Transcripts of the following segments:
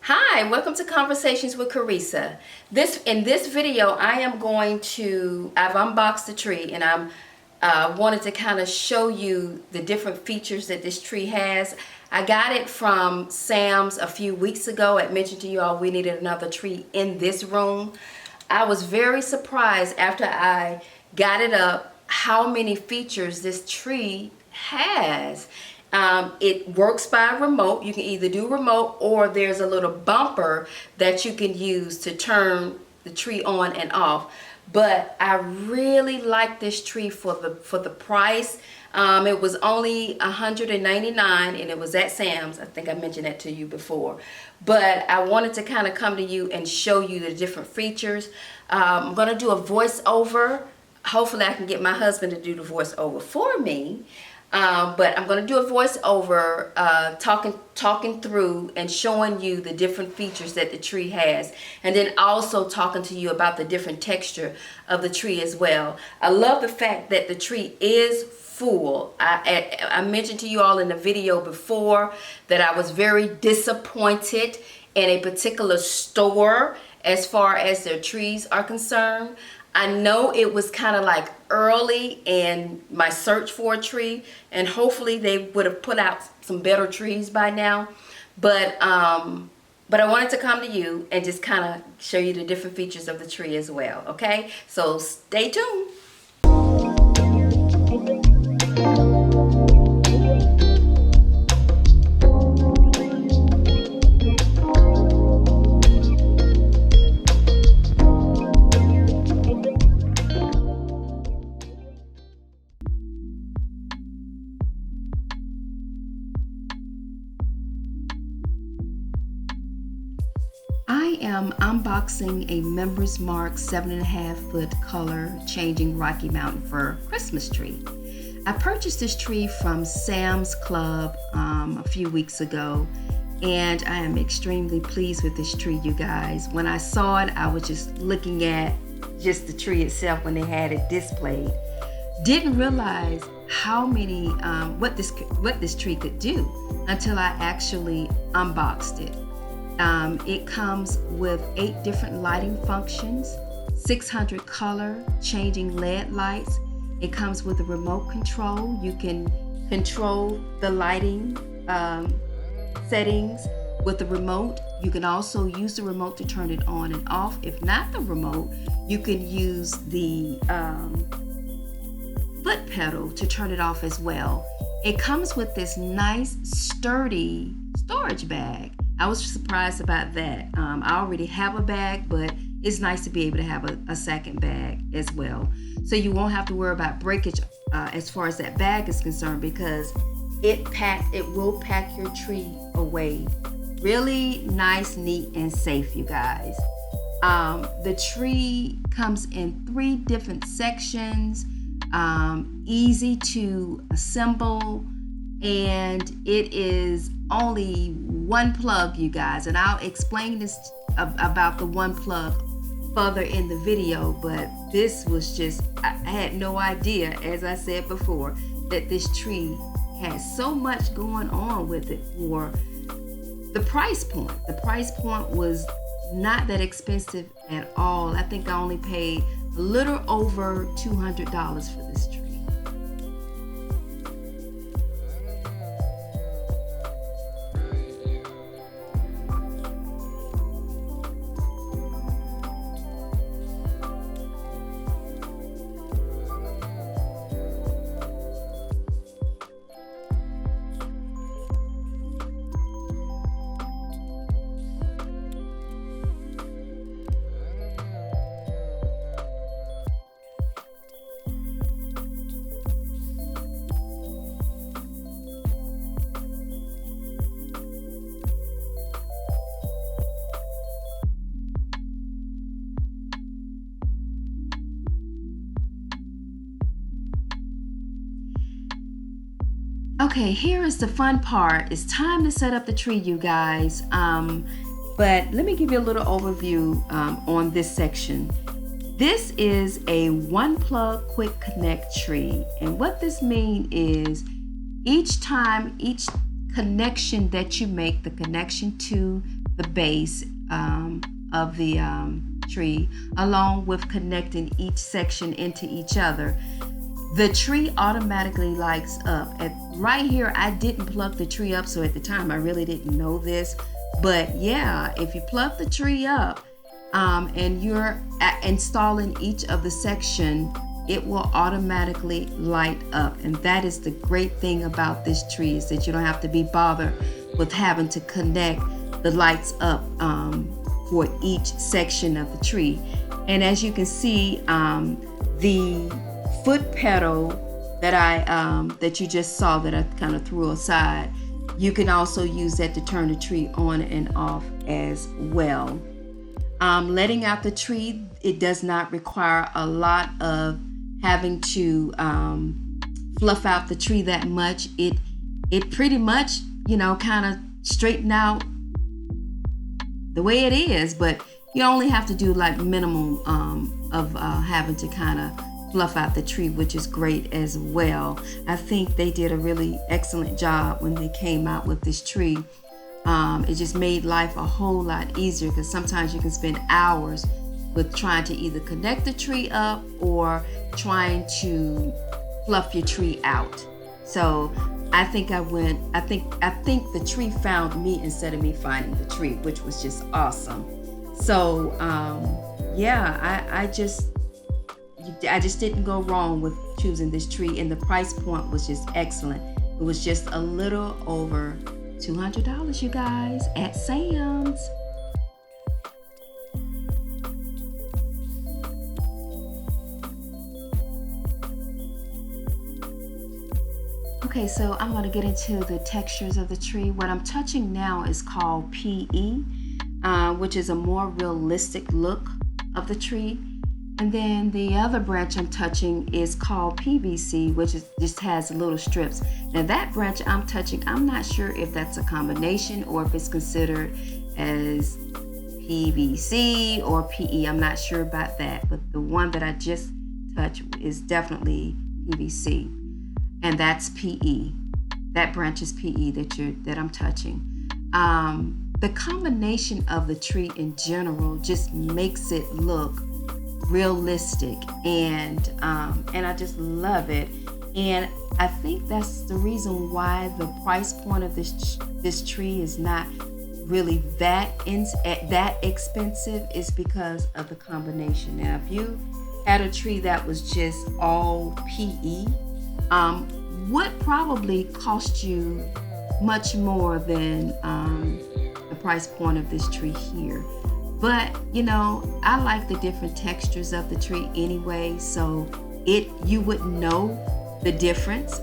Hi, welcome to Conversations with Carissa. In this video, I've unboxed the tree and I'm wanted to kind of show you the different features that this tree has. I got it from Sam's a few weeks ago. I mentioned to you all we needed another tree in this room. I was very surprised after I got it up how many features this tree has. It works by remote. You can either do remote or there's a little bumper that you can use to turn the tree on and off. But I really like this tree for the price. It was only $199 and it was at Sam's. I think I mentioned that to you before. But I wanted to kind of come to you and show you the different features. I'm going to do a voiceover. Hopefully I can get my husband to do the voiceover for me. But I'm going to do a voiceover talking through and showing you the different features that the tree has, and then also talking to you about the different texture of the tree as well. I love the fact that the tree is full. I mentioned to you all in the video before that I was very disappointed in a particular store as far as their trees are concerned. I know it was kind of like early in my search for a tree, and hopefully they would have put out some better trees by now. But I wanted to come to you and just kind of show you the different features of the tree as well. Okay, so stay tuned. I am unboxing a Members Mark 7.5 foot color changing Rocky Mountain Fir Christmas tree. I purchased this tree from Sam's Club a few weeks ago, and I am extremely pleased with this tree, you guys. When I saw it, I was just looking at just the tree itself when they had it displayed. Didn't realize how many what this tree could do until I actually unboxed it. It comes with 8 different lighting functions, 600 color changing LED lights. It comes with a remote control. You can control the lighting settings with the remote. You can also use the remote to turn it on and off. If not the remote, you can use the foot pedal to turn it off as well. It comes with this nice sturdy storage bag. I was surprised about that. I already have a bag, but it's nice to be able to have a second bag as well. So you won't have to worry about breakage as far as that bag is concerned, because it will pack your tree away really nice, neat, and safe, you guys. The tree comes in 3 different sections, easy to assemble, and it is only 1 plug, you guys, and I'll explain this about the 1 plug further in the video. But this was just, I had no idea, as I said before, that this tree has so much going on with it for the price point. The price point was not that expensive at all. I think I only paid a little over $200 for this tree. Okay, here is the fun part. It's time to set up the tree, you guys. But let me give you a little overview on this section. This is a 1 plug quick connect tree. And what this means is each connection that you make, the connection to the base of the tree, along with connecting each section into each other, the tree automatically lights up. Right here, I didn't plug the tree up, so at the time I really didn't know this. But yeah, if you plug the tree up and you're installing each of the section, it will automatically light up. And that is the great thing about this tree, is that you don't have to be bothered with having to connect the lights up for each section of the tree. And as you can see, the foot pedal that you just saw, that I kind of threw aside, you can also use that to turn the tree on and off as well. Letting out the tree, it does not require a lot of having to fluff out the tree that much. It pretty much, kind of straighten out the way it is, but you only have to do like minimum of having to kind of fluff out the tree, which is great as well. I think they did a really excellent job when they came out with this tree. It just made life a whole lot easier, because sometimes you can spend hours with trying to either connect the tree up or trying to fluff your tree out. So I think the tree found me instead of me finding the tree, which was just awesome. So yeah, I just didn't go wrong with choosing this tree, and the price point was just excellent. It was just a little over $200, you guys, at Sam's. Okay, so I'm going to get into the textures of the tree. What I'm touching now is called PE, which is a more realistic look of the tree. And then the other branch I'm touching is called PVC, which just has little strips. Now that branch I'm touching, I'm not sure if that's a combination or if it's considered as PVC or PE. I'm not sure about that, but the one that I just touched is definitely PVC, and that's PE. That branch is PE that I'm touching. The combination of the tree in general just makes it look realistic, and I just love it. And I think that's the reason why the price point of this tree is not really that expensive, is because of the combination. Now, if you had a tree that was just all PE, would probably cost you much more than the price point of this tree here. But I like the different textures of the tree anyway, so you wouldn't know the difference.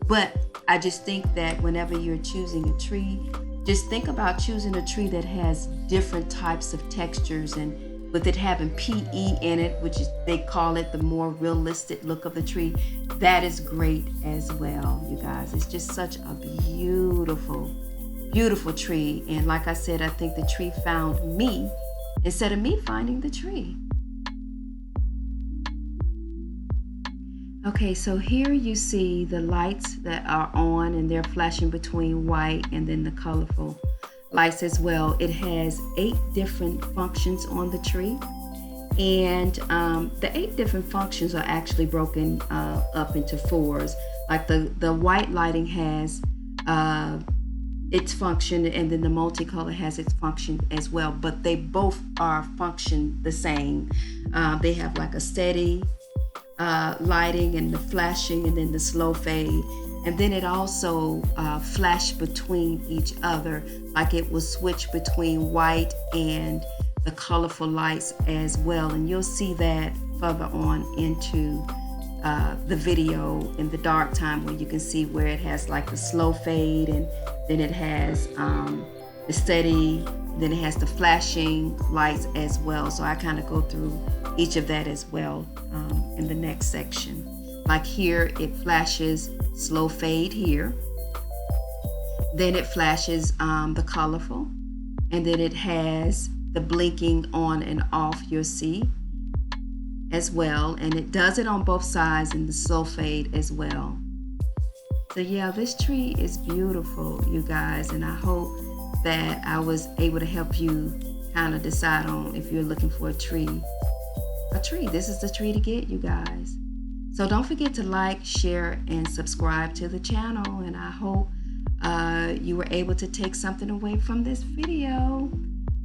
But I just think that whenever you're choosing a tree, just think about choosing a tree that has different types of textures, and with it having PE in it, which is, they call it the more realistic look of the tree, that is great as well, you guys. It's just such a beautiful tree. And like I said, I think the tree found me instead of me finding the tree. Okay, so here you see the lights that are on, and they're flashing between white and then the colorful lights as well. It has 8 different functions on the tree, and the 8 different functions are actually broken up into 4s. Like the white lighting has its function, and then the multicolor has its function as well, but they both are function the same. They have like a steady lighting and the flashing, and then the slow fade, and then it also flashed between each other, like it will switch between white and the colorful lights as well. And you'll see that further on into the video in the dark time, where you can see where it has like the slow fade, and then it has the steady, then it has the flashing lights as well. So I kind of go through each of that as well in the next section. Like here, it flashes slow fade here, then it flashes the colorful, and then it has the blinking on and off, you'll see as well, and it does it on both sides in the slow fade as well. So yeah, this tree is beautiful, you guys, and I hope that I was able to help you kind of decide on if you're looking for a tree. This is the tree to get, you guys. So don't forget to like, share, and subscribe to the channel. And I hope you were able to take something away from this video.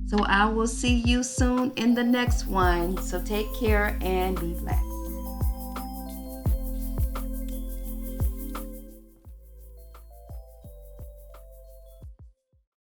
So I will see you soon in the next one. So take care and be blessed.